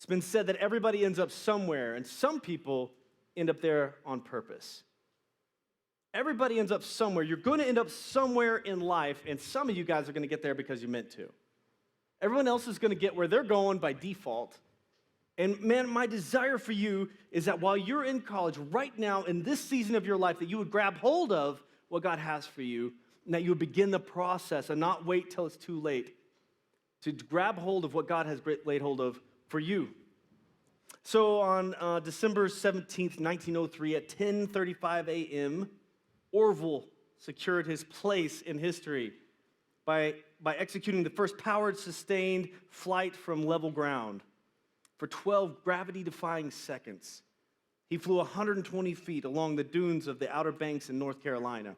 It's been said that everybody ends up somewhere, and some people end up there on purpose. Everybody ends up somewhere. You're going to end up somewhere in life, and some of you guys are going to get there because you meant to. Everyone else is going to get where they're going by default. And man, my desire for you is that while you're in college right now, in this season of your life, that you would grab hold of what God has for you, and that you would begin the process and not wait till it's too late to grab hold of what God has laid hold of for you. So on December 17th, 1903, at 10:35 a.m., Orville secured his place in history by executing the first powered, sustained flight from level ground for 12 gravity-defying seconds. He flew 120 feet along the dunes of the Outer Banks in North Carolina.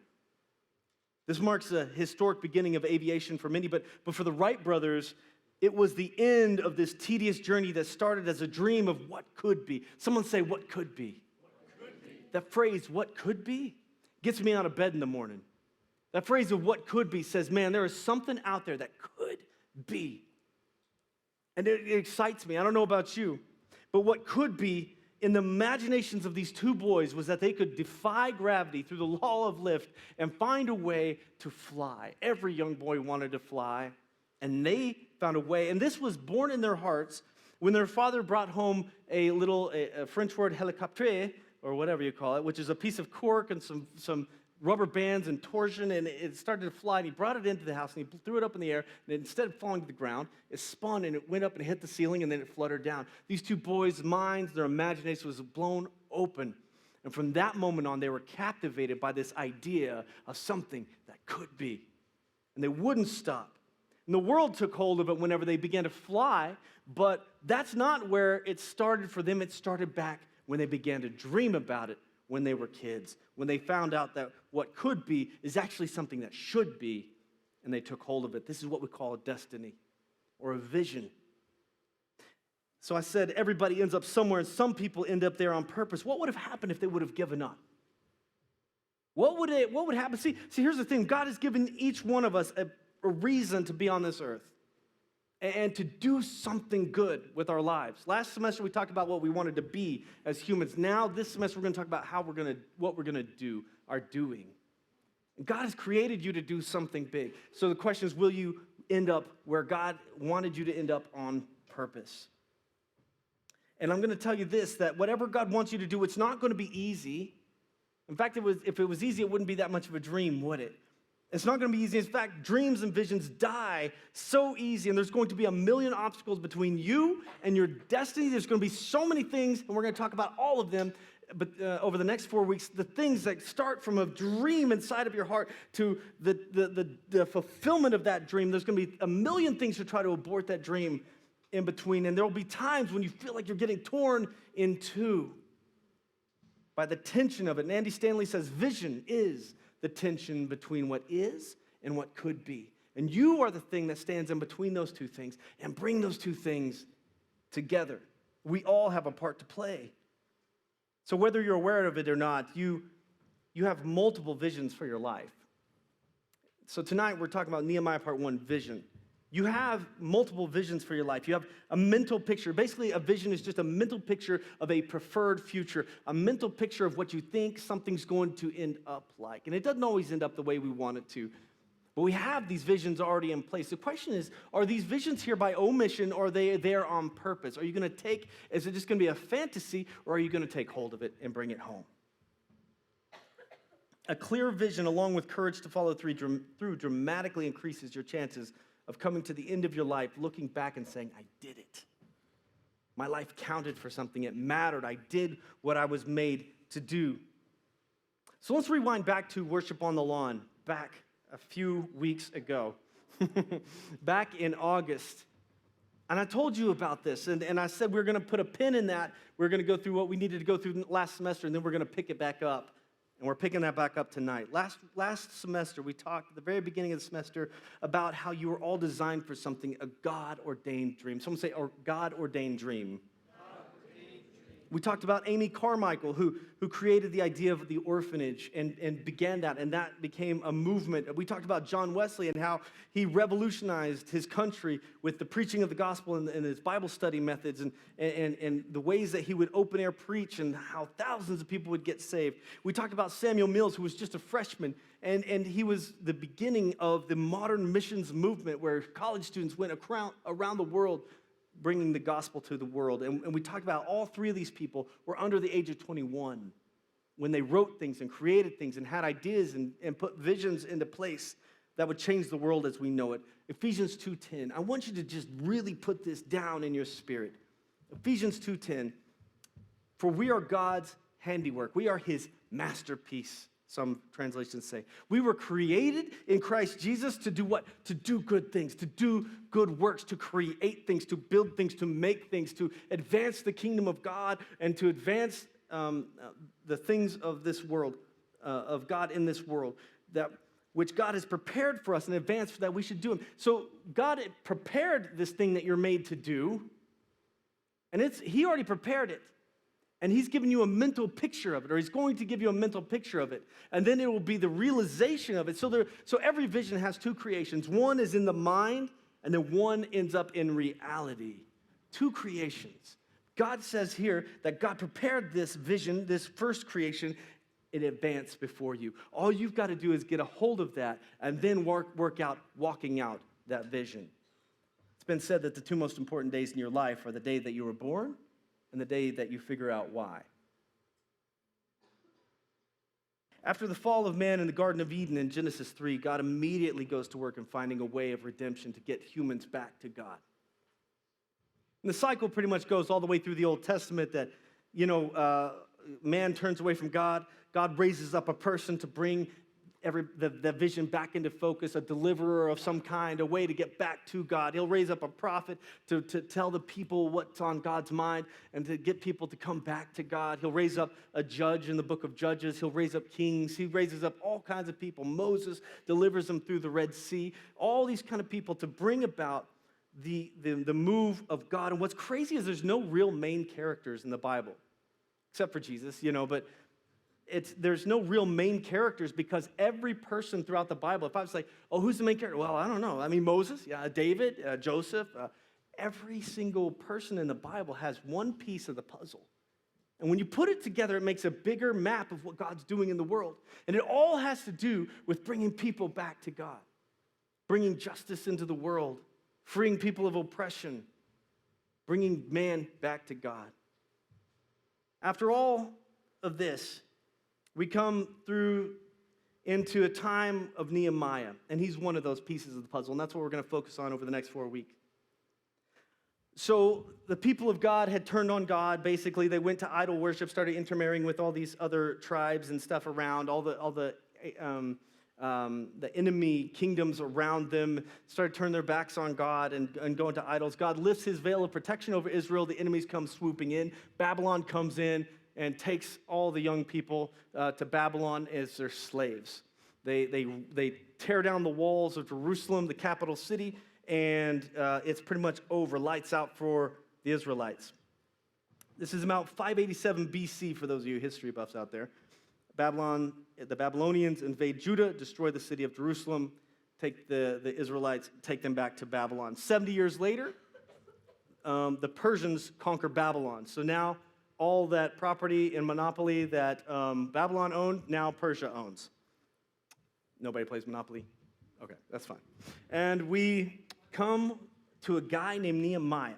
This marks a historic beginning of aviation for many, but for the Wright brothers, it was the end of this tedious journey that started as a dream of what could be. Someone say, what could be? What could be? That phrase, what could be, gets me out of bed in the morning. That phrase of what could be says, man, there is something out there that could be. And it excites me. I don't know about you, but what could be in the imaginations of these two boys was that they could defy gravity through the law of lift and find a way to fly. Every young boy wanted to fly, and they found a way. And this was born in their hearts when their father brought home a French word, hélicoptère, or whatever you call it, which is a piece of cork and some rubber bands and torsion, and it started to fly, and he brought it into the house, and he threw it up in the air, and instead of falling to the ground, it spun, and it went up and hit the ceiling, and then it fluttered down. These two boys' minds, their imagination was blown open, and from that moment on, they were captivated by this idea of something that could be, and they wouldn't stop. And the world took hold of it whenever they began to fly, but that's not where it started for them. It started back when they began to dream about it when they were kids, when they found out that what could be is actually something that should be, and they took hold of it. This is what we call a destiny or a vision. So I said everybody ends up somewhere, and some people end up there on purpose. What would have happened if they would have given up? What would happen? See, here's the thing. God has given each one of us a reason to be on this earth and to do something good with our lives. Last semester, we talked about what we wanted to be as humans. Now, this semester, we're going to talk about what we're going to do, our doing. And God has created you to do something big. So the question is, will you end up where God wanted you to end up on purpose? And I'm going to tell you this, that whatever God wants you to do, it's not going to be easy. In fact, if it was easy, it wouldn't be that much of a dream, would it? It's not going to be easy. In fact, dreams and visions die so easy, and there's going to be a million obstacles between you and your destiny. There's going to be so many things, and we're going to talk about all of them but over the next 4 weeks, the things that start from a dream inside of your heart to the fulfillment of that dream. There's going to be a million things to try to abort that dream in between, and there will be times when you feel like you're getting torn in two by the tension of it. And Andy Stanley says, vision is the tension between what is and what could be. And you are the thing that stands in between those two things and bring those two things together. We all have a part to play. So whether you're aware of it or not, you have multiple visions for your life. So tonight we're talking about Nehemiah part 1, vision. You have multiple visions for your life. You have a mental picture. Basically, a vision is just a mental picture of a preferred future, a mental picture of what you think something's going to end up like. And it doesn't always end up the way we want it to. But we have these visions already in place. The question is, are these visions here by omission, or are they there on purpose? Are you going to is it just going to be a fantasy, or are you going to take hold of it and bring it home? A clear vision, along with courage to follow through, dramatically increases your chances of coming to the end of your life, looking back and saying, I did it. My life counted for something. It mattered. I did what I was made to do. So let's rewind back to worship on the lawn, back a few weeks ago, back in August. And I told you about this, and I said we're going to put a pin in that. We're going to go through what we needed to go through last semester, and then we're going to pick it back up. And we're picking that back up tonight. Last semester, we talked at the very beginning of the semester about how you were all designed for something, a God-ordained dream. Someone say, or God-ordained dream. God-ordained dream. We talked about Amy Carmichael, who created the idea of the orphanage and began that, and that became a movement. We talked about John Wesley and how he revolutionized his country with the preaching of the gospel and his Bible study methods and the ways that he would open air preach and how thousands of people would get saved. We talked about Samuel Mills, who was just a freshman, and he was the beginning of the modern missions movement where college students went around the world bringing the gospel to the world. And we talked about all three of these people were under the age of 21 when they wrote things and created things and had ideas and put visions into place that would change the world as we know it. Ephesians 2:10. I want you to just really put this down in your spirit. Ephesians 2:10. For we are God's handiwork. We are his masterpiece, some translations say. We were created in Christ Jesus to do what? To do good things, to do good works, to create things, to build things, to make things, to advance the kingdom of God, and to advance the things of this world, of God in this world, which God has prepared for us in advance for that we should do them. So God had prepared this thing that you're made to do, and he already prepared it. And he's given you a mental picture of it, or he's going to give you a mental picture of it. And then it will be the realization of it. So every vision has two creations. One is in the mind, and then one ends up in reality. Two creations. God says here that God prepared this vision, this first creation, in advance before you. All you've got to do is get a hold of that and then work out, walking out that vision. It's been said that the two most important days in your life are the day that you were born and the day that you figure out why. After the fall of man in the Garden of Eden in Genesis 3, God immediately goes to work in finding a way of redemption to get humans back to God. And the cycle pretty much goes all the way through the Old Testament that, man turns away from God. God raises up a person to bring the vision back into focus, a deliverer of some kind, a way to get back to God. He'll raise up a prophet to tell the people what's on God's mind and to get people to come back to God. He'll raise up a judge in the book of Judges. He'll raise up kings. He raises up all kinds of people. Moses delivers them through the Red Sea. All these kind of people to bring about the move of God. And what's crazy is there's no real main characters in the Bible, except for Jesus, but there's no real main characters because every person throughout the Bible, if I was like, oh, who's the main character? Well, I don't know. I mean, Moses, David, Joseph, every single person in the Bible has one piece of the puzzle. And when you put it together, it makes a bigger map of what God's doing in the world. And it all has to do with bringing people back to God, bringing justice into the world, freeing people of oppression, bringing man back to God. After all of this, we come through into a time of Nehemiah, and he's one of those pieces of the puzzle, and that's what we're going to focus on over the next 4 weeks. So the people of God had turned on God. Basically, they went to idol worship, started intermarrying with all these other tribes and stuff around, all the enemy kingdoms around them, started turning their backs on God and going to idols. God lifts his veil of protection over Israel. The enemies come swooping in. Babylon comes in and takes all the young people to Babylon as their slaves. They tear down the walls of Jerusalem, the capital city, and it's pretty much over, lights out for the Israelites. This is about 587 BC for those of you history buffs out there. The Babylonians invade Judah, destroy the city of Jerusalem, take the Israelites, take them back to Babylon. 70 years later, the Persians conquer Babylon. So now all that property and monopoly that Babylon owned, now Persia owns. Nobody plays Monopoly? Okay, that's fine. And we come to a guy named Nehemiah.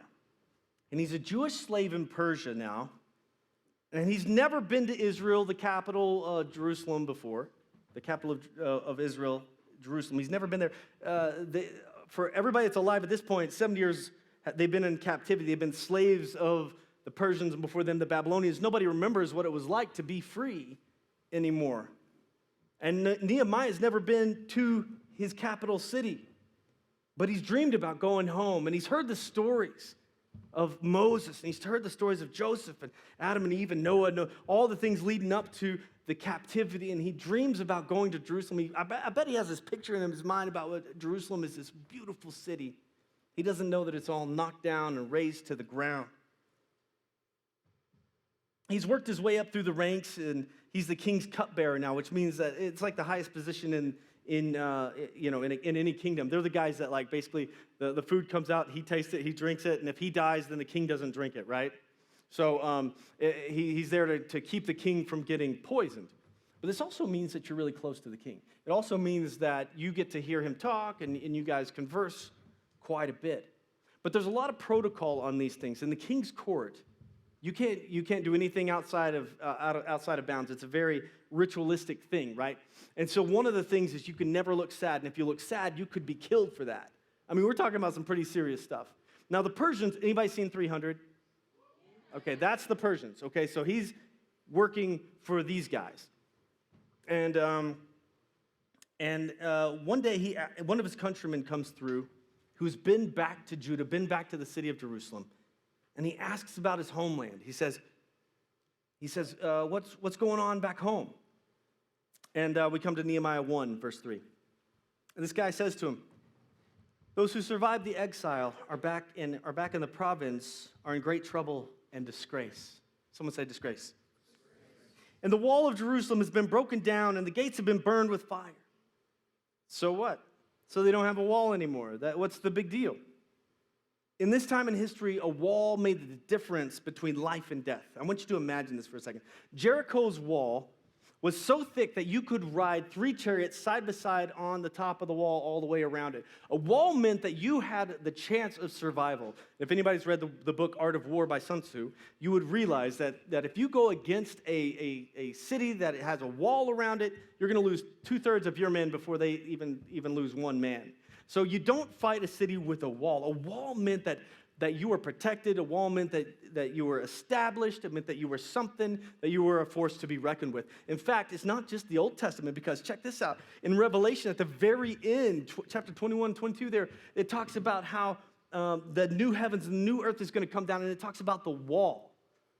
And he's a Jewish slave in Persia now. And he's never been to Israel, the capital, Jerusalem, before. The capital of Israel, Jerusalem. He's never been there. For everybody that's alive at this point, 70 years, they've been in captivity. They've been slaves of the Persians, and before them, the Babylonians. Nobody remembers what it was like to be free anymore. And Nehemiah has never been to his capital city. But he's dreamed about going home, and he's heard the stories of Moses, and he's heard the stories of Joseph and Adam and Eve and Noah, all the things leading up to the captivity, and he dreams about going to Jerusalem. I bet he has this picture in his mind about what Jerusalem is, this beautiful city. He doesn't know that it's all knocked down and razed to the ground. he's worked his way up through the ranks, and he's the king's cupbearer now, which means that it's like the highest position in any kingdom. They're the guys that like basically the food comes out, he tastes it, he drinks it, and if he dies, then the king doesn't drink it, right? So he's there to keep the king from getting poisoned. But this also means that you're really close to the king. It also means that you get to hear him talk, and you guys converse quite a bit. But there's a lot of protocol on these things. In the king's court, you can't do anything outside of bounds. It's a very ritualistic thing, right? And so one of the things is you can never look sad, and if you look sad, you could be killed for that. I mean, we're talking about some pretty serious stuff. Now, the Persians, anybody seen 300? Okay, that's the Persians. Okay, so he's working for these guys. And one day, one of his countrymen comes through who's been back to Judah, been back to the city of Jerusalem, and he asks about his homeland. He says, what's going on back home? And we come to Nehemiah 1, verse 3. And this guy says to him, those who survived the exile are back in the province are in great trouble and disgrace. Someone say disgrace. And the wall of Jerusalem has been broken down, and the gates have been burned with fire. So what? So they don't have a wall anymore. What's the big deal? In this time in history, a wall made the difference between life and death. I want you to imagine this for a second. Jericho's wall was so thick that you could ride 3 chariots side by side on the top of the wall all the way around it. A wall meant that you had the chance of survival. If anybody's read the book Art of War by Sun Tzu, you would realize that if you go against a city that has a wall around it, you're going to lose 2/3 of your men before they even lose 1 man. So you don't fight a city with a wall. A wall meant that you were protected. A wall meant that you were established. It meant that you were something, that you were a force to be reckoned with. In fact, it's not just the Old Testament, because check this out. In Revelation, at the very end, chapter 21, 22 there, it talks about how the new heavens and the new earth is going to come down, and it talks about the wall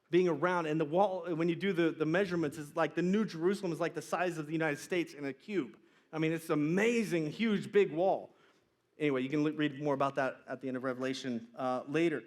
being around. And the wall, when you do the measurements, is like the New Jerusalem is like the size of the United States in a cube. I mean, it's an amazing, huge, big wall. Anyway, you can read more about that at the end of Revelation later.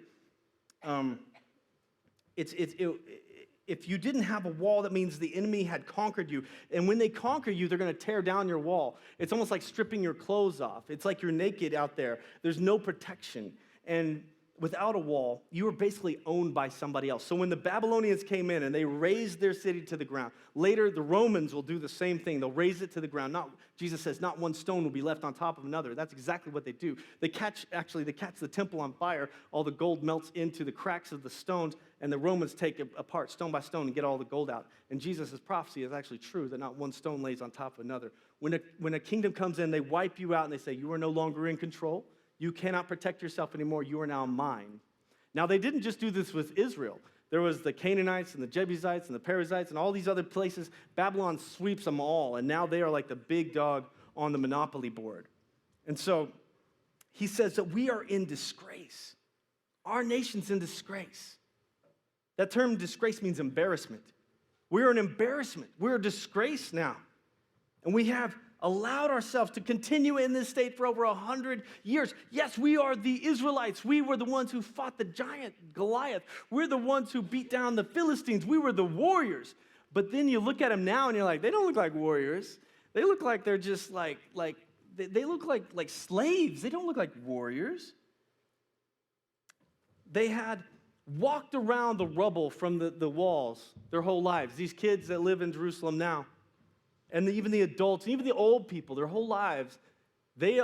If you didn't have a wall, that means the enemy had conquered you. And when they conquer you, they're going to tear down your wall. It's almost like stripping your clothes off. It's like you're naked out there. There's no protection. And without a wall, you were basically owned by somebody else. So when the Babylonians came in and they razed their city to the ground, later the Romans will do the same thing. They'll raze it to the ground. Jesus says, not one stone will be left on top of another. That's exactly what they do. They catch the temple on fire. All the gold melts into the cracks of the stones, and the Romans take it apart stone by stone and get all the gold out. And Jesus' prophecy is actually true, that not one stone lays on top of another. When a kingdom comes in, they wipe you out and they say, you are no longer in control. You cannot protect yourself anymore. You are now mine. Now, they didn't just do this with Israel. There was the Canaanites and the Jebusites and the Perizzites and all these other places. Babylon sweeps them all, and now they are like the big dog on the monopoly board. And so he says that we are in disgrace. Our nation's in disgrace. That term disgrace means embarrassment. We're an embarrassment. We're a disgrace now. And we have allowed ourselves to continue in this state for over 100 years. Yes, we are the Israelites. We were the ones who fought the giant Goliath. We're the ones who beat down the Philistines. We were the warriors. But then you look at them now and you're like, they don't look like warriors. They look like they're just they look like slaves. They don't look like warriors. They had walked around the rubble from the walls their whole lives. These kids that live in Jerusalem now, and even the adults, and even the old people, their whole lives,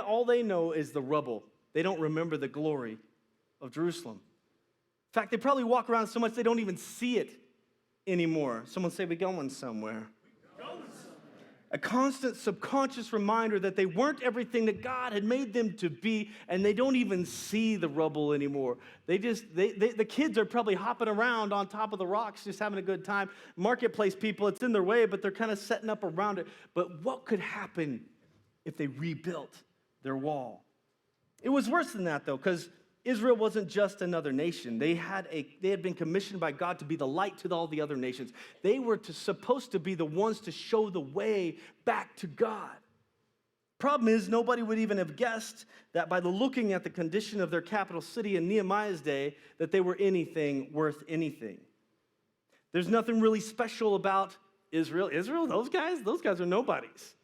all they know is the rubble. They don't remember the glory of Jerusalem. In fact, they probably walk around so much they don't even see it anymore. Someone say, we're going somewhere. A constant subconscious reminder that they weren't everything that God had made them to be, and they don't even see the rubble anymore. The kids are probably hopping around on top of the rocks, just having a good time. Marketplace people, it's in their way, but they're kind of setting up around it. But what could happen if they rebuilt their wall? It was worse than that, though, because Israel wasn't just another nation. They had been commissioned by God to be the light to all the other nations. They were supposed to be the ones to show the way back to God. Problem is, nobody would even have guessed that by looking at the condition of their capital city in Nehemiah's day, that they were anything worth anything. There's nothing really special about Israel. Israel, those guys are nobodies.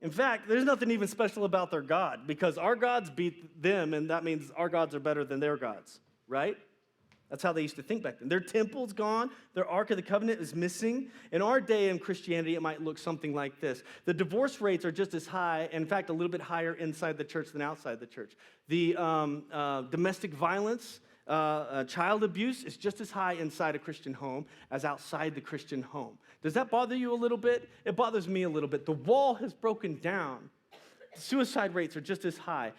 In fact, there's nothing even special about their God because our gods beat them, and that means our gods are better than their gods, right? That's how they used to think back then. Their temple's gone. Their Ark of the Covenant is missing. In our day in Christianity, it might look something like this. The divorce rates are just as high, in fact, a little bit higher inside the church than outside the church. The domestic violence, child abuse is just as high inside a Christian home as outside the Christian home. Does that bother you a little bit? It bothers me a little bit. The wall has broken down. Suicide rates are just as high.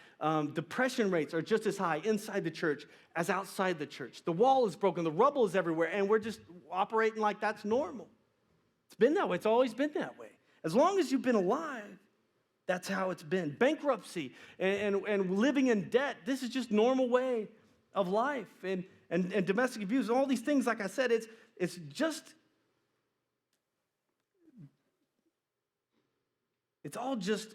Depression rates are just as high inside the church as outside the church. The wall is broken. The rubble is everywhere, and we're just operating like that's normal. It's been that way. It's always been that way. As long as you've been alive, that's how it's been. Bankruptcy and living in debt, this is just normal way of life. And domestic abuse, and all these things, like I said, it's all just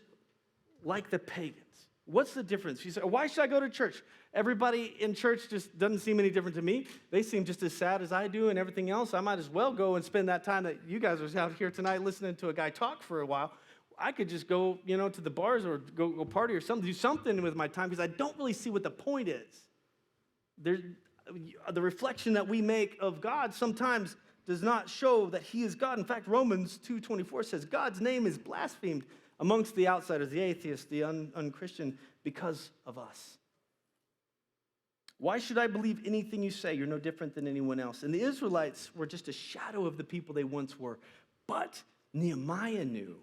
like the pagans. What's the difference? You say, why should I go to church? Everybody in church just doesn't seem any different to me. They seem just as sad as I do and everything else. I might as well go and spend that time that you guys are out here tonight listening to a guy talk for a while. I could just go, to the bars or go party or something, do something with my time because I don't really see what the point is. The reflection that we make of God sometimes does not show that he is God. In fact, Romans 2:24 says, God's name is blasphemed amongst the outsiders, the atheists, the unchristian, because of us. Why should I believe anything you say? You're no different than anyone else. And the Israelites were just a shadow of the people they once were. But Nehemiah knew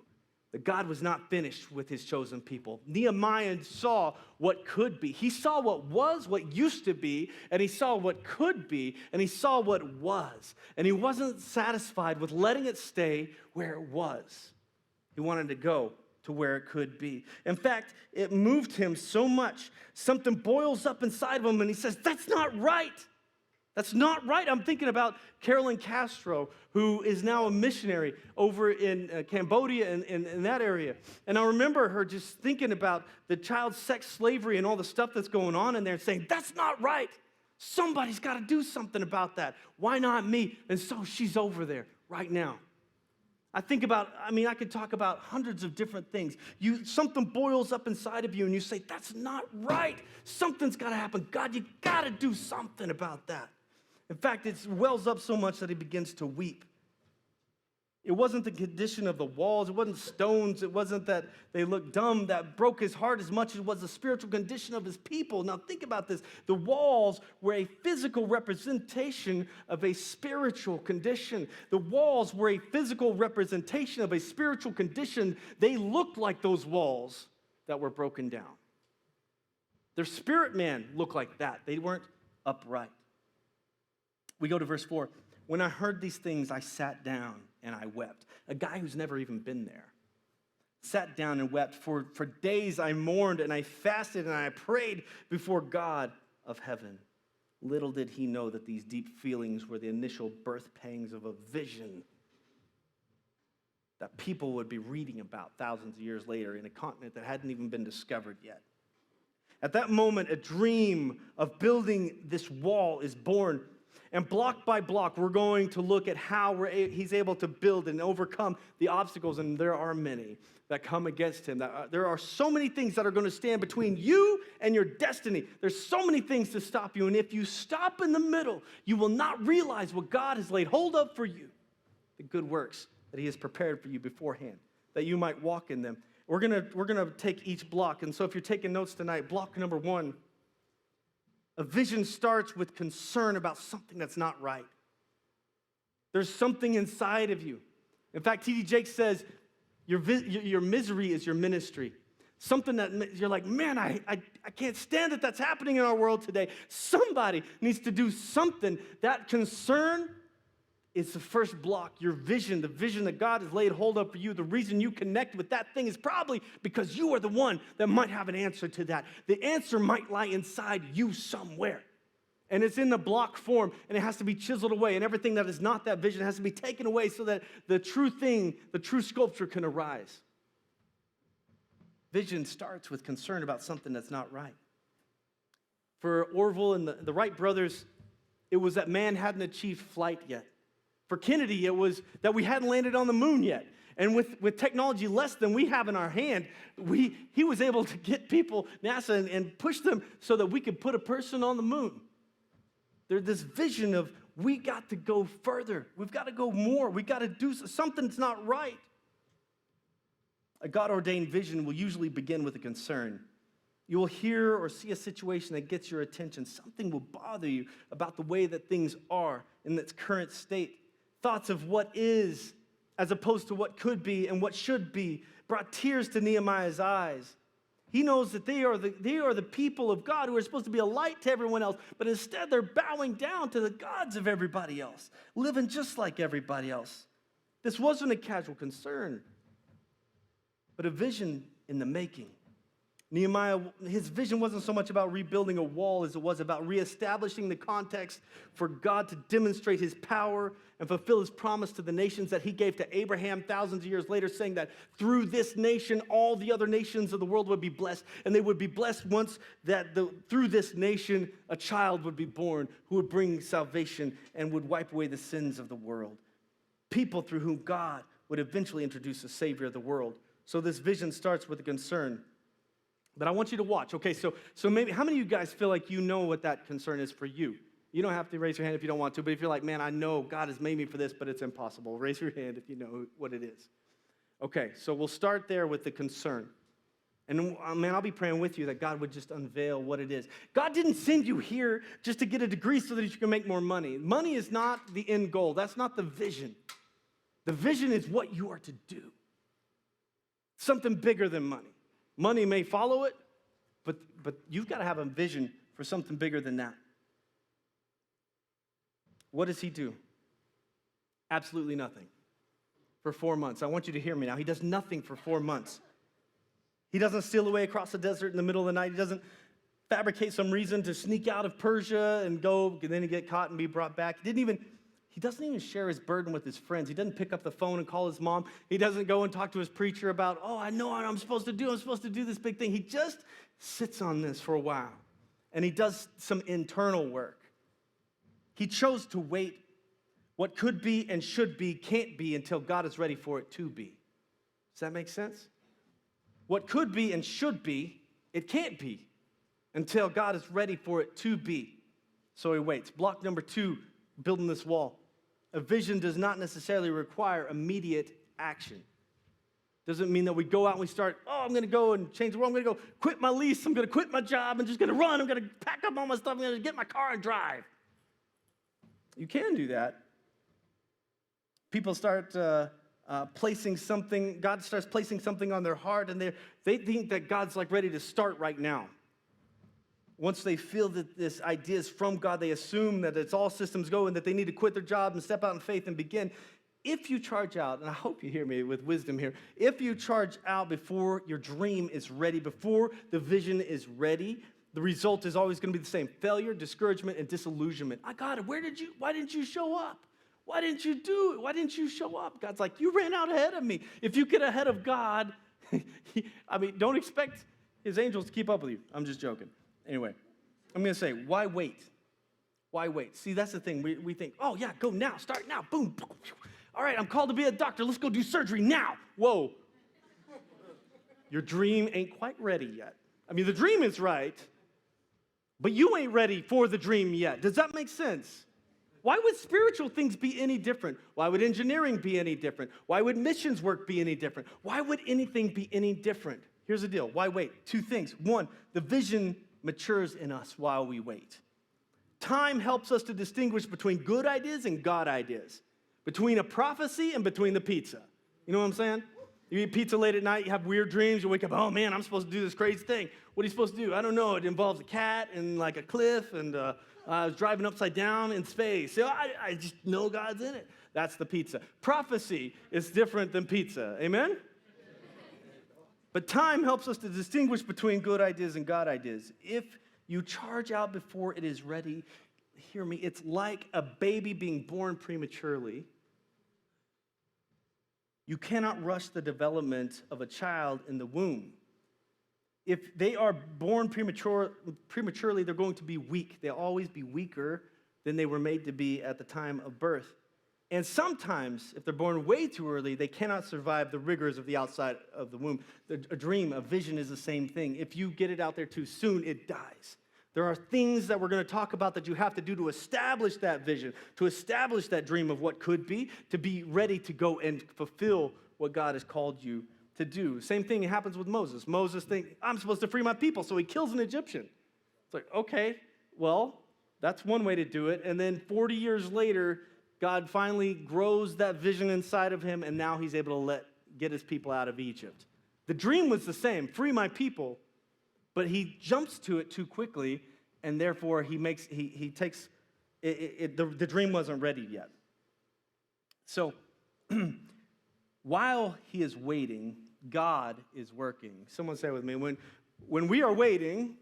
that God was not finished with his chosen people. Nehemiah saw what could be. He saw what was, what used to be, and he saw what could be, and he saw what was. And he wasn't satisfied with letting it stay where it was. He wanted to go to where it could be. In fact, it moved him so much, something boils up inside of him, and he says, that's not right. That's not right. I'm thinking about Carolyn Castro, who is now a missionary over in Cambodia and in that area. And I remember her just thinking about the child sex slavery and all the stuff that's going on in there and saying, that's not right. Somebody's got to do something about that. Why not me? And so she's over there right now. I could talk about hundreds of different things. Something boils up inside of you and you say, that's not right. Something's got to happen. God, you got to do something about that. In fact, it wells up so much that he begins to weep. It wasn't the condition of the walls. It wasn't stones. It wasn't that they looked dumb that broke his heart as much as it was the spiritual condition of his people. Now think about this. The walls were a physical representation of a spiritual condition. The walls were a physical representation of a spiritual condition. They looked like those walls that were broken down. Their spirit man looked like that. They weren't upright. We go to verse 4. When I heard these things, I sat down and I wept. A guy who's never even been there. Sat down and wept. For days I mourned and I fasted and I prayed before God of heaven. Little did he know that these deep feelings were the initial birth pangs of a vision that people would be reading about thousands of years later in a continent that hadn't even been discovered yet. At that moment, a dream of building this wall is born. And block by block, we're going to look at how he's able to build and overcome the obstacles, and there are many that come against him. There are so many things that are going to stand between you and your destiny. There's so many things to stop you, and if you stop in the middle, you will not realize what God has laid hold of for you, the good works that he has prepared for you beforehand, that you might walk in them. We're gonna take each block, and so if you're taking notes tonight, block number 1. A vision starts with concern about something that's not right. There's something inside of you. In fact, T.D. Jakes says, your misery is your ministry. Something that you're like, man, I can't stand it. That's happening in our world today. Somebody needs to do something. That concern is the first block, your vision, the vision that God has laid hold of for you. The reason you connect with that thing is probably because you are the one that might have an answer to that. The answer might lie inside you somewhere. And it's in the block form, and it has to be chiseled away, and everything that is not that vision has to be taken away so that the true thing, the true sculpture can arise. Vision starts with concern about something that's not right. For Orville and the Wright brothers, it was that man hadn't achieved flight yet. For Kennedy, it was that we hadn't landed on the moon yet. And with technology less than we have in our hand, he was able to get people, NASA, and push them so that we could put a person on the moon. There's this vision of we got to go further. We've got to go more. We got to do something's not right. A God-ordained vision will usually begin with a concern. You will hear or see a situation that gets your attention. Something will bother you about the way that things are in its current state. Thoughts of what is as opposed to what could be and what should be brought tears to Nehemiah's eyes. He knows that they are the people of God who are supposed to be a light to everyone else, but instead they're bowing down to the gods of everybody else, living just like everybody else. This wasn't a casual concern, but a vision in the making. Nehemiah, his vision wasn't so much about rebuilding a wall as it was about reestablishing the context for God to demonstrate his power and fulfill his promise to the nations that he gave to Abraham thousands of years later, saying that through this nation, all the other nations of the world would be blessed, and they would be blessed once that through this nation, a child would be born who would bring salvation and would wipe away the sins of the world. People through whom God would eventually introduce a Savior of the world. So this vision starts with a concern. But I want you to watch. Okay, so maybe, how many of you guys feel like you know what that concern is for you? You don't have to raise your hand if you don't want to, but if you're like, man, I know God has made me for this, but it's impossible. Raise your hand if you know what it is. Okay, so we'll start there with the concern. And man, I'll be praying with you that God would just unveil what it is. God didn't send you here just to get a degree so that you can make more money. Money is not the end goal. That's not the vision. The vision is what you are to do. Something bigger than money. Money may follow it, but you've got to have a vision for something bigger than that. What does he do? Absolutely nothing for 4 months. I want you to hear me now. He does nothing for 4 months. He doesn't steal away across the desert in the middle of the night. He doesn't fabricate some reason to sneak out of Persia and go, and then he get caught and be brought back. He doesn't even share his burden with his friends. He doesn't pick up the phone and call his mom. He doesn't go and talk to his preacher about, I know what I'm supposed to do. I'm supposed to do this big thing. He just sits on this for a while, and he does some internal work. He chose to wait. What could be and should be can't be until God is ready for it to be. Does that make sense? What could be and should be, it can't be until God is ready for it to be. So he waits. Block number 2, building this wall. A vision does not necessarily require immediate action. Doesn't mean that we go out and we start, I'm going to go and change the world. I'm going to go quit my lease. I'm going to quit my job. I'm just going to run. I'm going to pack up all my stuff. I'm going to get my car and drive. You can do that. People start placing something, God starts placing something on their heart, and they think that God's like ready to start right now. Once they feel that this idea is from God, they assume that it's all systems go and that they need to quit their job and step out in faith and begin. If you charge out, and I hope you hear me with wisdom here, if you charge out before your dream is ready, before the vision is ready, the result is always going to be the same: failure, discouragement, and disillusionment. I got it. Why didn't you show up? Why didn't you do it? Why didn't you show up? God's like, you ran out ahead of me. If you get ahead of God, don't expect his angels to keep up with you. I'm just joking. Anyway, I'm going to say, why wait? Why wait? See, that's the thing. We think, go now, start now, boom. All right, I'm called to be a doctor. Let's go do surgery now. Whoa. Your dream ain't quite ready yet. The dream is right, but you ain't ready for the dream yet. Does that make sense? Why would spiritual things be any different? Why would engineering be any different? Why would missions work be any different? Why would anything be any different? Here's the deal. Why wait? 2 things. 1, the vision matures in us while we wait. Time helps us to distinguish between good ideas and God ideas, between a prophecy and between the pizza. You know what I'm saying? You eat pizza late at night, you have weird dreams, you wake up, I'm supposed to do this crazy thing. What are you supposed to do? I don't know. It involves a cat and like a cliff, and I was driving upside down in space. So I just know God's in it. That's the pizza. Prophecy is different than pizza. Amen? But time helps us to distinguish between good ideas and God ideas. If you charge out before it is ready, hear me, it's like a baby being born prematurely. You cannot rush the development of a child in the womb. If they are born prematurely, they're going to be weak. They'll always be weaker than they were made to be at the time of birth. And sometimes, if they're born way too early, they cannot survive the rigors of the outside of the womb. A dream, a vision is the same thing. If you get it out there too soon, it dies. There are things that we're going to talk about that you have to do to establish that vision, to establish that dream of what could be, to be ready to go and fulfill what God has called you to do. Same thing happens with Moses. Moses thinks, I'm supposed to free my people, so he kills an Egyptian. It's like, okay, well, that's one way to do it. And then 40 years later, God finally grows that vision inside of him, and now he's able to get his people out of Egypt. The dream was the same, free my people, but he jumps to it too quickly, and therefore he takes the dream wasn't ready yet. So while he is waiting, God is working. Someone say it with me, when we are waiting,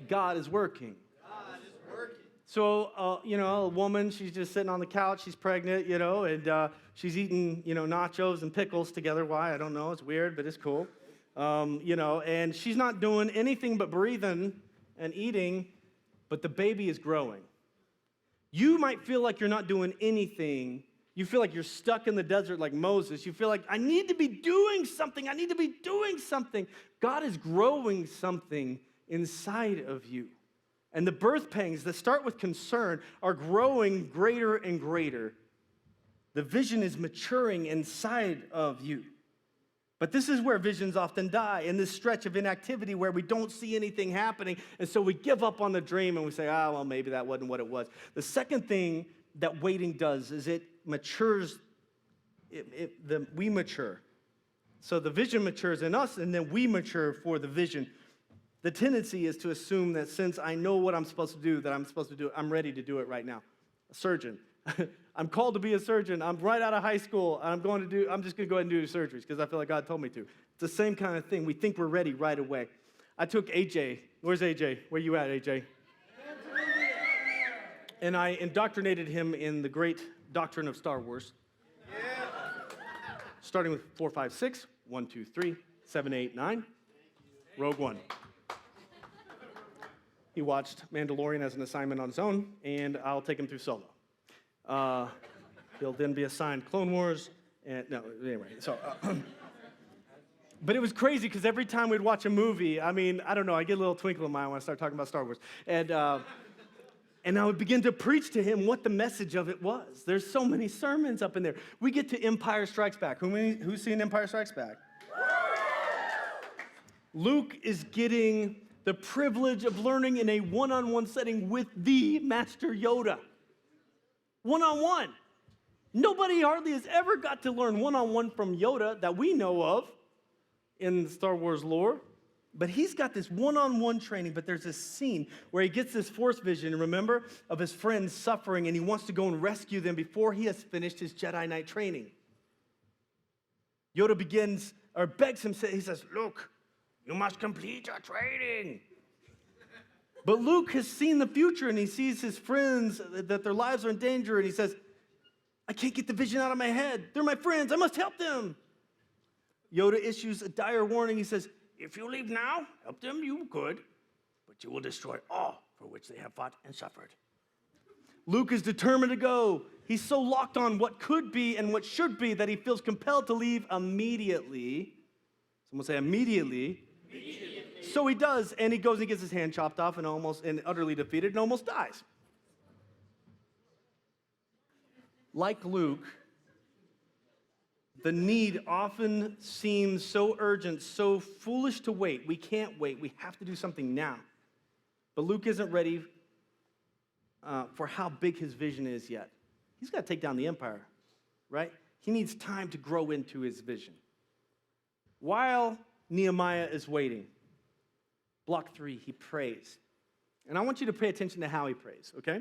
God is working. So, a woman, she's just sitting on the couch, she's pregnant, and she's eating, nachos and pickles together. Why? I don't know. It's weird, but it's cool. And she's not doing anything but breathing and eating, but the baby is growing. You might feel like you're not doing anything. You feel like you're stuck in the desert like Moses. You feel like, I need to be doing something. I need to be doing something. God is growing something inside of you. And the birth pangs that start with concern are growing greater and greater. The vision is maturing inside of you. But this is where visions often die, in this stretch of inactivity where we don't see anything happening, and so we give up on the dream and we say, well, maybe that wasn't what it was. The second thing that waiting does is it matures, we mature. So the vision matures in us, and then we mature for the vision. The tendency is to assume that since I know what I'm supposed to do, I'm ready to do it right now. A surgeon. I'm called to be a surgeon. I'm right out of high school. I'm just going to go ahead and do the surgeries because I feel like God told me to. It's the same kind of thing. We think we're ready right away. I took AJ. Where's AJ? Where you at, AJ? And I indoctrinated him in the great doctrine of Star Wars. Starting with 4, 5, 6, 1, 2, 3, 7, 8, 9. Rogue One. He watched Mandalorian as an assignment on his own, and I'll take him through Solo. He'll then be assigned Clone Wars, and no, anyway. So, but it was crazy because every time we'd watch a movie, I don't know, I get a little twinkle in my eye when I start talking about Star Wars, and I would begin to preach to him what the message of it was. There's so many sermons up in there. We get to Empire Strikes Back. Who's seen Empire Strikes Back? Luke is getting the privilege of learning in a one-on-one setting with the Master Yoda. One-on-one. Nobody hardly has ever got to learn one-on-one from Yoda that we know of in the Star Wars lore. But he's got this one-on-one training, but there's this scene where he gets this force vision, remember, of his friends suffering, and he wants to go and rescue them before he has finished his Jedi Knight training. Yoda begs him, he says, "Luke, you must complete your training." But Luke has seen the future, and he sees his friends, that their lives are in danger, and he says, I can't get the vision out of my head. They're my friends. I must help them. Yoda issues a dire warning. He says, if you leave now, help them, you could, but you will destroy all for which they have fought and suffered. Luke is determined to go. He's so locked on what could be and what should be that he feels compelled to leave immediately. Someone say immediately. So he does, and he goes and he gets his hand chopped off and utterly defeated and almost dies. Like Luke, the need often seems so urgent, so foolish to wait. We can't wait. We have to do something now. But Luke isn't ready for how big his vision is yet. He's got to take down the empire, right? He needs time to grow into his vision. While Nehemiah is waiting, block 3, he prays. And I want you to pay attention to how he prays, okay?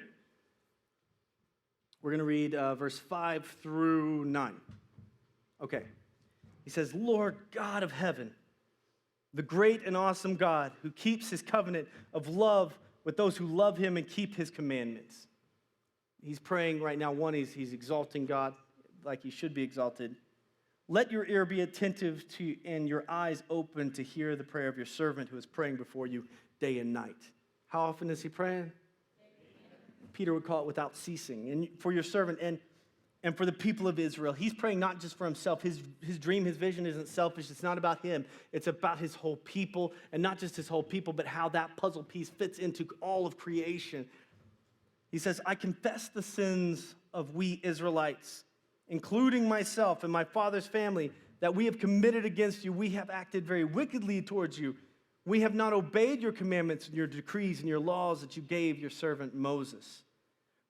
We're going to read verse 5 through 9. Okay. He says, Lord God of heaven, the great and awesome God who keeps his covenant of love with those who love him and keep his commandments. He's praying right now. One, he's exalting God like he should be exalted. Let your ear be attentive to and your eyes open to hear the prayer of your servant who is praying before you day and night. How often is he praying? Peter would call it without ceasing. And for your servant, and and for the people of Israel. He's praying not just for himself. His dream, his vision isn't selfish. It's not about him. It's about his whole people, and not just his whole people, but how that puzzle piece fits into all of creation. He says, I confess the sins of we Israelites, including myself and my father's family, that we have committed against you. We have acted very wickedly towards you. We have not obeyed your commandments and your decrees and your laws that you gave your servant Moses.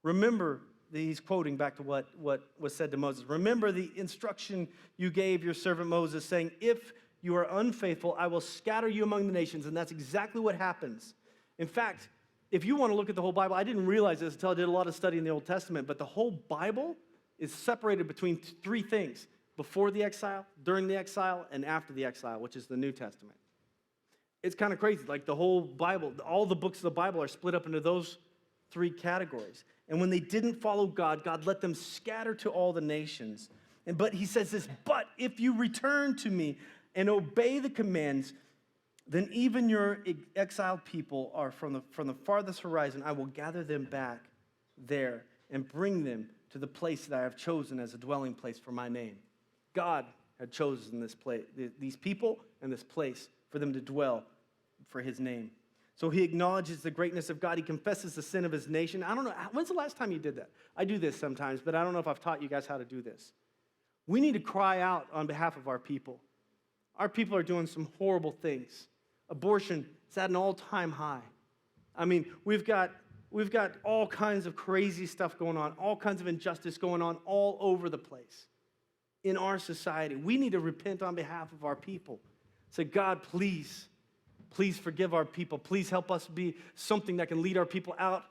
Remember, he's quoting back to what was said to Moses. Remember the instruction you gave your servant Moses, saying, if you are unfaithful, I will scatter you among the nations. And that's exactly what happens. In fact, if you want to look at the whole Bible, I didn't realize this until I did a lot of study in the Old Testament, but the whole Bible is separated between three things: before the exile, during the exile, and after the exile, which is the New Testament. It's kind of crazy. Like the whole Bible, all the books of the Bible are split up into those three categories. And when they didn't follow God, God let them scatter to all the nations. But he says this, but if you return to me and obey the commands, then even your exiled people are from the farthest horizon. I will gather them back there and bring them to the place that I have chosen as a dwelling place for my name. God had chosen this place, these people and this place for them to dwell for his name. So he acknowledges the greatness of God. He confesses the sin of his nation. I don't know, when's the last time you did that? I do this sometimes, but I don't know if I've taught you guys how to do this. We need to cry out on behalf of our people. Our people are doing some horrible things. Abortion is at an all-time high. I mean, we've got all kinds of crazy stuff going on, all kinds of injustice going on all over the place in our society. We need to repent on behalf of our people. Say, God, please forgive our people. Please help us be something that can lead our people out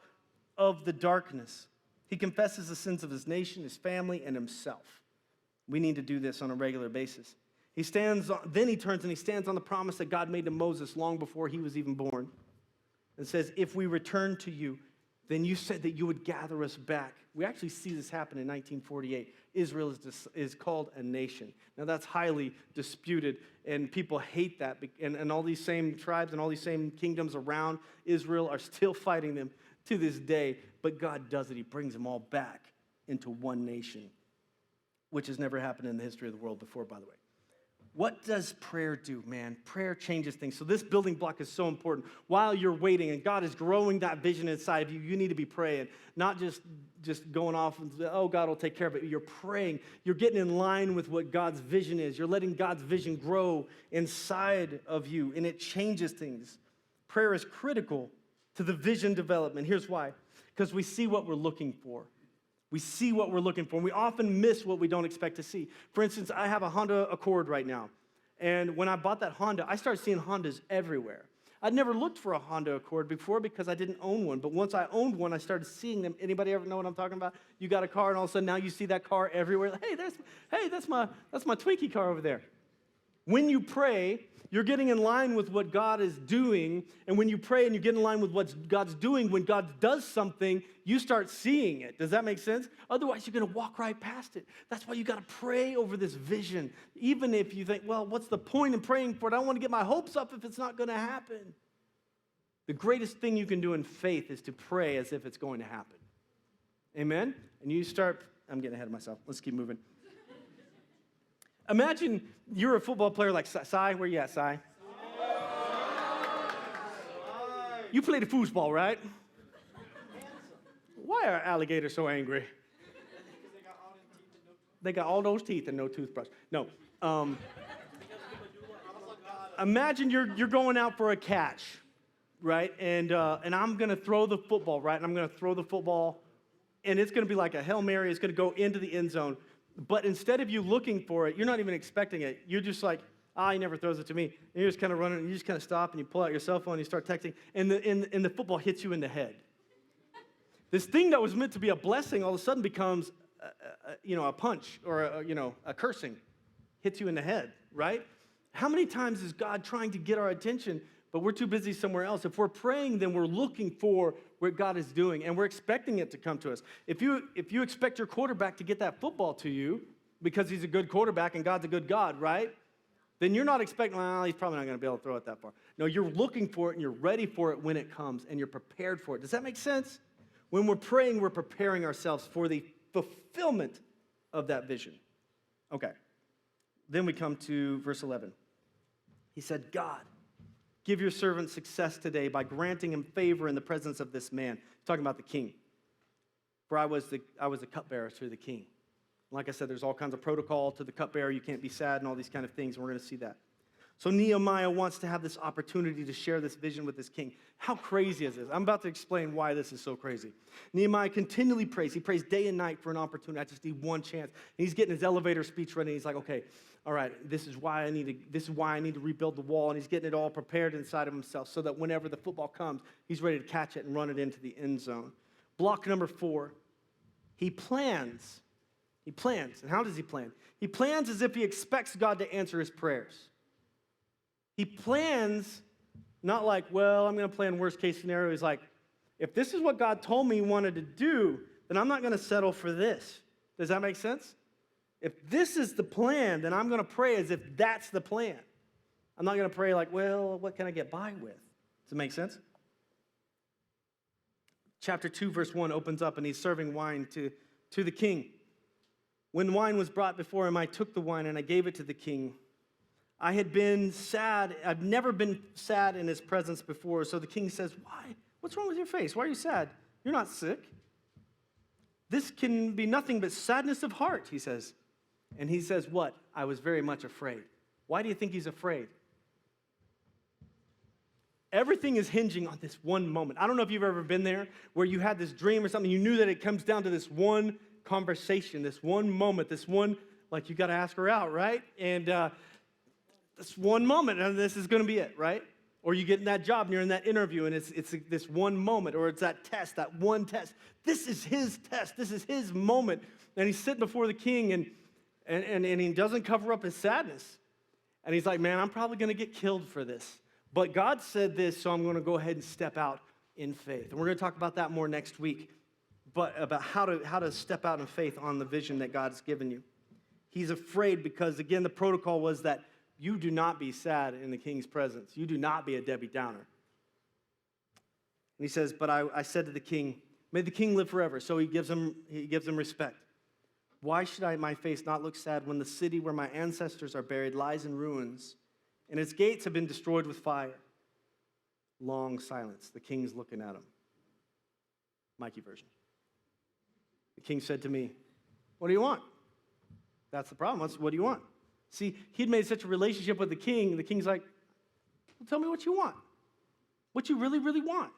of the darkness. He confesses the sins of his nation, his family, and himself. We need to do this on a regular basis. Then he turns and he stands on the promise that God made to Moses long before he was even born. And says, if we return to you, then you said that you would gather us back. We actually see this happen in 1948. Israel is called a nation. Now that's highly disputed, and people hate that. And all these same tribes and all these same kingdoms around Israel are still fighting them to this day. But God does it. He brings them all back into one nation, which has never happened in the history of the world before, by the way. What does prayer do, man? Prayer changes things. So this building block is so important. While you're waiting and God is growing that vision inside of you, you need to be praying, not just going off and say, oh, God will take care of it. You're praying. You're getting in line with what God's vision is. You're letting God's vision grow inside of you, and it changes things. Prayer is critical to the vision development. Here's why. Because we see what we're looking for. We see what we're looking for, and we often miss what we don't expect to see. For instance, I have a Honda Accord right now, and when I bought that Honda, I started seeing Hondas everywhere. I'd never looked for a Honda Accord before because I didn't own one, but once I owned one, I started seeing them. Anybody ever know what I'm talking about? You got a car, and all of a sudden now you see that car everywhere. Like, hey, that's my Twinkie car over there. When you pray, you're getting in line with what God is doing, and when you pray and you get in line with what God's doing, when God does something, you start seeing it. Does that make sense? Otherwise, you're going to walk right past it. That's why you got to pray over this vision, even if you think, well, what's the point in praying for it? I don't want to get my hopes up if it's not going to happen. The greatest thing you can do in faith is to pray as if it's going to happen. Amen? And you start, I'm getting ahead of myself. Let's keep moving. Imagine you're a football player like Cy. Where you at, Cy? You play the foosball, right? Why are alligators so angry? They got all those teeth and no toothbrush. No. Imagine you're going out for a catch, right? And I'm going to throw the football, right? And I'm going to throw the football, and it's going to be like a Hail Mary. It's going to go into the end zone. But instead of you looking for it, you're not even expecting it. You're just like, he never throws it to me. And you're just kind of running, and you just kind of stop, and you pull out your cell phone, and you start texting, and the football hits you in the head. This thing that was meant to be a blessing all of a sudden becomes, a punch or a cursing. Hits you in the head, right? How many times is God trying to get our attention, but we're too busy somewhere else? If we're praying, then we're looking for what God is doing, and we're expecting it to come to us. If you expect your quarterback to get that football to you because he's a good quarterback and God's a good God, right? Then you're not expecting, he's probably not going to be able to throw it that far. No, you're looking for it, and you're ready for it when it comes, and you're prepared for it. Does that make sense? When we're praying, we're preparing ourselves for the fulfillment of that vision. Okay. Then we come to verse 11. He said, God, give your servant success today by granting him favor in the presence of this man. Talking about the king. For I was the cupbearer to the king. Like I said, there's all kinds of protocol to the cupbearer. You can't be sad and all these kind of things, and we're going to see that. So Nehemiah wants to have this opportunity to share this vision with his king. How crazy is this? I'm about to explain why this is so crazy. Nehemiah continually prays. He prays day and night for an opportunity. I just need one chance. And he's getting his elevator speech ready. He's like, okay, all right, this is why I need to rebuild the wall. And he's getting it all prepared inside of himself so that whenever the football comes, he's ready to catch it and run it into the end zone. Block number 4, he plans. He plans. And how does he plan? He plans as if he expects God to answer his prayers. He plans not like, well, I'm going to plan worst case scenario. He's like, if this is what God told me he wanted to do, then I'm not going to settle for this. Does that make sense? If this is the plan, then I'm going to pray as if that's the plan. I'm not going to pray like, well, what can I get by with? Does it make sense? Chapter 2, verse 1 opens up, and he's serving wine to the king. When wine was brought before him, I took the wine and I gave it to the king. I had been sad. I've never been sad in his presence before. So the king says, why? What's wrong with your face? Why are you sad? You're not sick. This can be nothing but sadness of heart, he says. And he says, what? I was very much afraid. Why do you think he's afraid? Everything is hinging on this one moment. I don't know if you've ever been there where you had this dream or something. You knew that it comes down to this one conversation, this one moment, this one, like you got to ask her out, right? And this one moment, and this is going to be it, right? Or you get in that job and you're in that interview and it's this one moment, or it's that test, that one test. This is his test. This is his moment. And he's sitting before the king and he doesn't cover up his sadness. And he's like, man, I'm probably going to get killed for this. But God said this, so I'm going to go ahead and step out in faith. And we're going to talk about that more next week, but about how to step out in faith on the vision that God has given you. He's afraid because, again, the protocol was that you do not be sad in the king's presence. You do not be a Debbie Downer. And he says, but I said to the king, may the king live forever. So he gives him respect. Why should my face not look sad when the city where my ancestors are buried lies in ruins and its gates have been destroyed with fire? Long silence. The king's looking at him. Mikey version. The king said to me, what do you want? That's the problem. What do you want? See, he'd made such a relationship with the king. The king's like, well, tell me what you want. What you really, really want.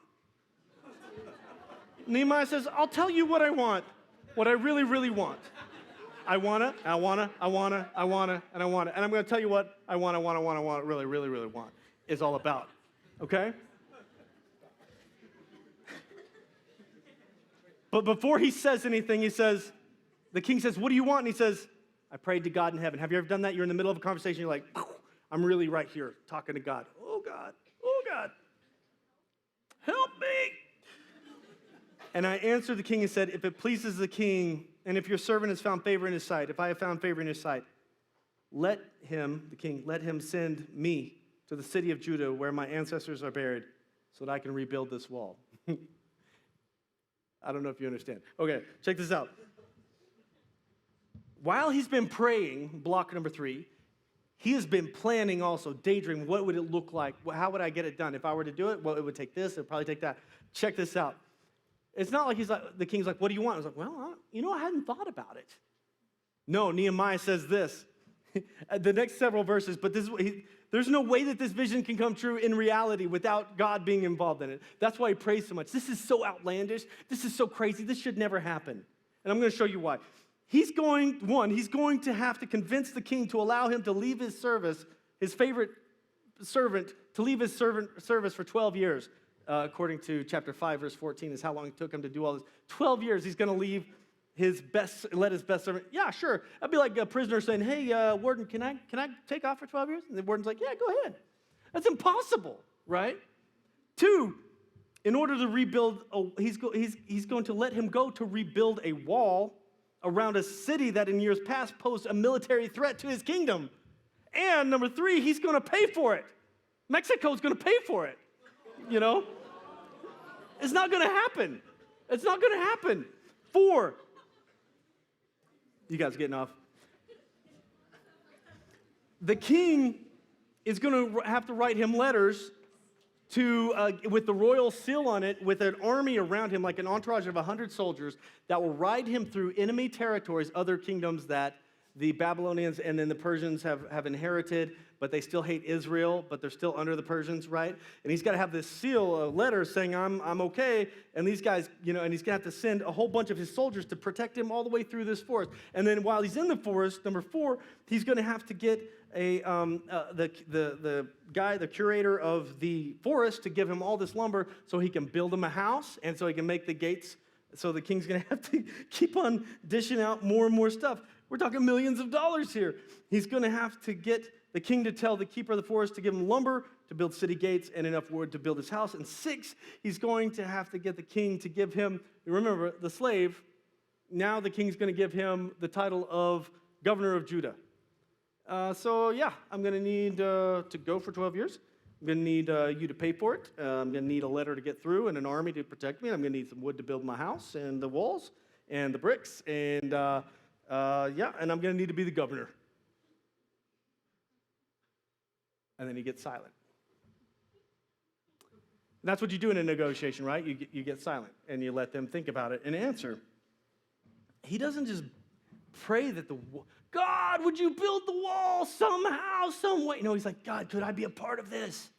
Nehemiah says, I'll tell you what I want. What I really, really want. I wanna, and I wanna. And I'm going to tell you what I wanna, really, really, really want is all about. Okay? But before he says anything, the king says, what do you want? And he says, I prayed to God in heaven. Have you ever done that? You're in the middle of a conversation. You're like, I'm really right here talking to God. Oh, God. Oh, God. Help me. And I answered the king and said, if it pleases the king, and if your servant has found favor in his sight, if I have found favor in his sight, let him, the king, let him send me to the city of Judah where my ancestors are buried so that I can rebuild this wall. I don't know if you understand. Okay, check this out. While he's been praying, block number 3, he has been planning also, daydreaming, what would it look like? How would I get it done? If I were to do it, well, it would take this, it would probably take that. Check this out. It's not like the king's like, what do you want? I was like, well, I hadn't thought about it. No, Nehemiah says this. The next several verses, but this is there's no way that this vision can come true in reality without God being involved in it. That's why he prays so much. This is so outlandish. This is so crazy. This should never happen. And I'm going to show you why. He's going to have to convince the king to allow him to leave his service, his favorite servant, to leave his service for 12 years. According to chapter 5, verse 14, is how long it took him to do all this. 12 years, he's going to leave let his best servant. Yeah, sure. That'd be like a prisoner saying, hey, warden, can I take off for 12 years? And the warden's like, yeah, go ahead. That's impossible, right? 2, in order to rebuild, he's going to let him go to rebuild a wall around a city that in years past posed a military threat to his kingdom. And number 3, he's going to pay for it. Mexico's going to pay for it. You know? It's not going to happen. It's not going to happen. 4, You guys are getting off. The king is going to have to write him letters with the royal seal on it, with an army around him, like an entourage of 100 soldiers that will ride him through enemy territories, other kingdoms that the Babylonians and then the Persians have inherited, but they still hate Israel, but they're still under the Persians, right? And he's got to have this seal, a letter saying, I'm okay. And these guys, and he's going to have to send a whole bunch of his soldiers to protect him all the way through this forest. And then while he's in the forest, number 4, he's going to have to get the guy, the curator of the forest, to give him all this lumber so he can build him a house and so he can make the gates. So the king's going to have to keep on dishing out more and more stuff. We're talking millions of dollars here. He's going to have to get the king to tell the keeper of the forest to give him lumber to build city gates and enough wood to build his house. And 6, he's going to have to get the king to give him, remember, the slave. Now the king's going to give him the title of governor of Judah. I'm going to need to go for 12 years. I'm going to need you to pay for it. I'm going to need a letter to get through and an army to protect me. I'm going to need some wood to build my house and the walls and the bricks. And I'm going to need to be the governor. And then he gets silent. And that's what you do in a negotiation, right? You get silent and you let them think about it and answer. He doesn't just pray that God, would you build the wall somehow, some way? No, he's like, God, could I be a part of this?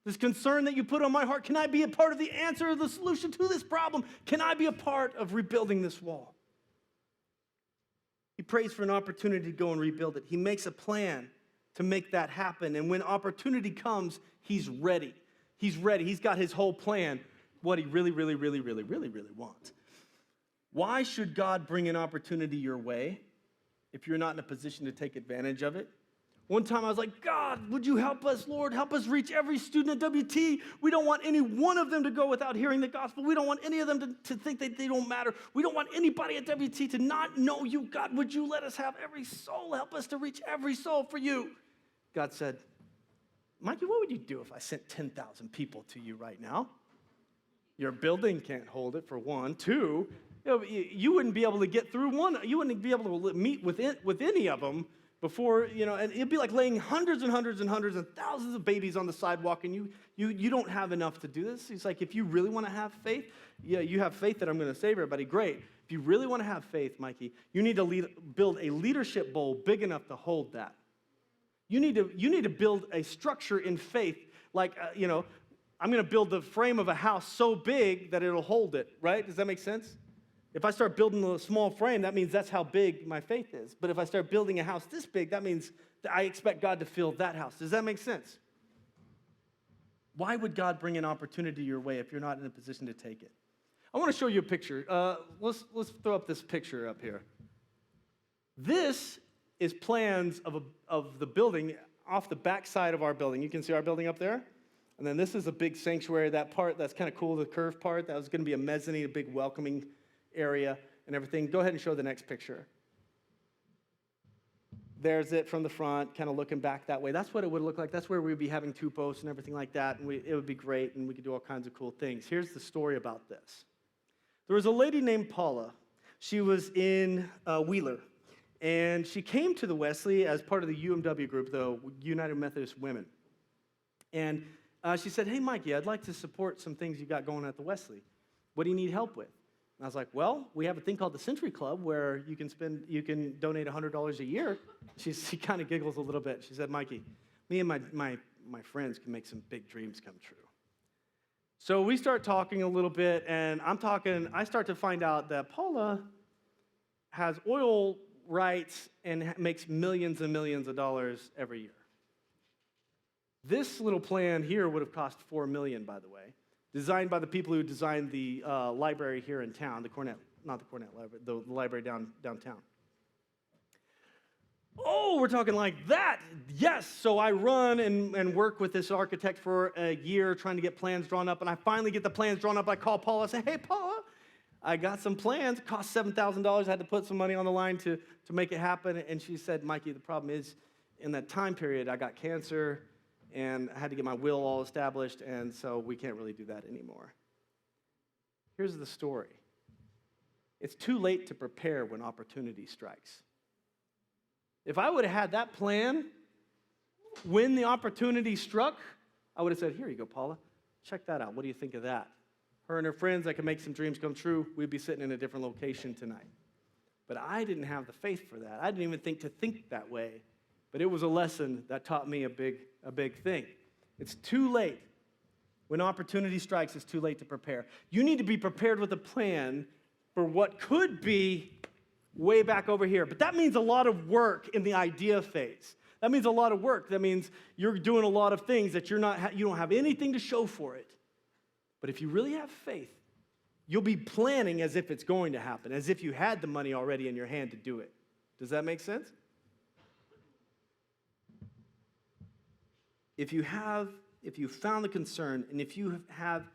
This concern that you put on my heart, can I be a part of the answer or the solution to this problem? Can I be a part of rebuilding this wall? He prays for an opportunity to go and rebuild it. He makes a plan to make that happen. And when opportunity comes, he's ready. He's ready. He's got his whole plan, what he really, really, really, really, really, really wants. Why should God bring an opportunity your way if you're not in a position to take advantage of it? One time I was like, God, would you help us, Lord? Help us reach every student at WT. We don't want any one of them to go without hearing the gospel. We don't want any of them to think that they don't matter. We don't want anybody at WT to not know you. God, would you let us have every soul? Help us to reach every soul for you. God said, Mikey, what would you do if I sent 10,000 people to you right now? Your building can't hold it, for one. 2, you wouldn't be able to get through one. You wouldn't be able to meet with any of them before, and it'd be like laying hundreds and hundreds and hundreds and thousands of babies on the sidewalk, and you don't have enough to do this. He's like, if you really want to have faith, you have faith that I'm going to save everybody, great. If you really want to have faith, Mikey, you need to build a leadership bowl big enough to hold that. You need to build a structure in faith, like, I'm going to build the frame of a house so big that it'll hold it, right? Does that make sense? If I start building a small frame, that means that's how big my faith is. But if I start building a house this big, that means that I expect God to fill that house. Does that make sense? Why would God bring an opportunity your way if you're not in a position to take it? I want to show you a picture. Let's throw up this picture up here. This is plans of the building off the back side of our building. You can see our building up there. And then this is a big sanctuary. That part, that's kind of cool, the curved part. That was going to be a mezzanine, a big welcoming area and everything. Go ahead and show the next picture. There's it from the front, kind of looking back that way. That's what it would look like. That's where we'd be having 2 posts and everything like that, and it would be great, and we could do all kinds of cool things. Here's the story about this. There was a lady named Paula. She was in Wheeler, and she came to the Wesley as part of the UMW group, the United Methodist Women. And she said, hey, Mikey, I'd like to support some things you got going at the Wesley. What do you need help with? And I was like, well, we have a thing called the Century Club where you can donate $100 a year. She kind of giggles a little bit. She said, Mikey, me and my friends can make some big dreams come true. So we start talking a little bit, and I start to find out that Paula has oil rights and makes millions and millions of dollars every year. This little plan here would have cost $4 million, by the way. Designed by the people who designed the library here in town, not the Cornett Library, the library downtown. Oh, we're talking like that. Yes, so I run and work with this architect for a year trying to get plans drawn up, and I finally get the plans drawn up. I call Paula, I say, hey, Paula, I got some plans. It cost $7,000. I had to put some money on the line to make it happen, and she said, Mikey, the problem is in that time period, I got cancer, and I had to get my will all established, and so we can't really do that anymore. Here's the story. It's too late to prepare when opportunity strikes. If I would have had that plan when the opportunity struck, I would have said, here you go, Paula. Check that out. What do you think of that? Her and her friends, I can make some dreams come true. We'd be sitting in a different location tonight. But I didn't have the faith for that. I didn't even think to think that way. But it was a lesson that taught me a big thing. It's too late. When opportunity strikes, it's too late to prepare. You need to be prepared with a plan for what could be way back over here. But that means a lot of work in the idea phase. That means a lot of work. That means you're doing a lot of things that you don't have anything to show for it. But if you really have faith, you'll be planning as if it's going to happen, as if you had the money already in your hand to do it. Does that make sense? If you found the concern, and if you have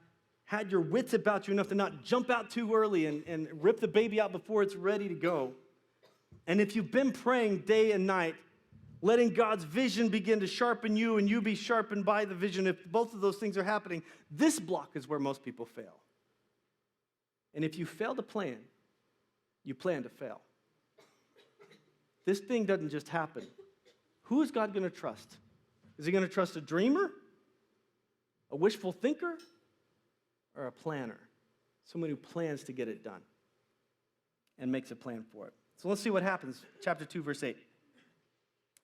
had your wits about you enough to not jump out too early and rip the baby out before it's ready to go, and if you've been praying day and night, letting God's vision begin to sharpen you and you be sharpened by the vision, if both of those things are happening, this block is where most people fail. And if you fail to plan, you plan to fail. This thing doesn't just happen. Who is God going to trust? Is he going to trust a dreamer, a wishful thinker, or a planner? Someone who plans to get it done and makes a plan for it. So let's see what happens. Chapter 2, verse 8.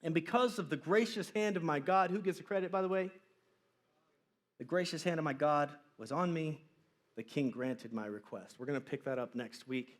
And because of the gracious hand of my God, who gets the credit, by the way? The gracious hand of my God was on me. The king granted my request. We're going to pick that up next week.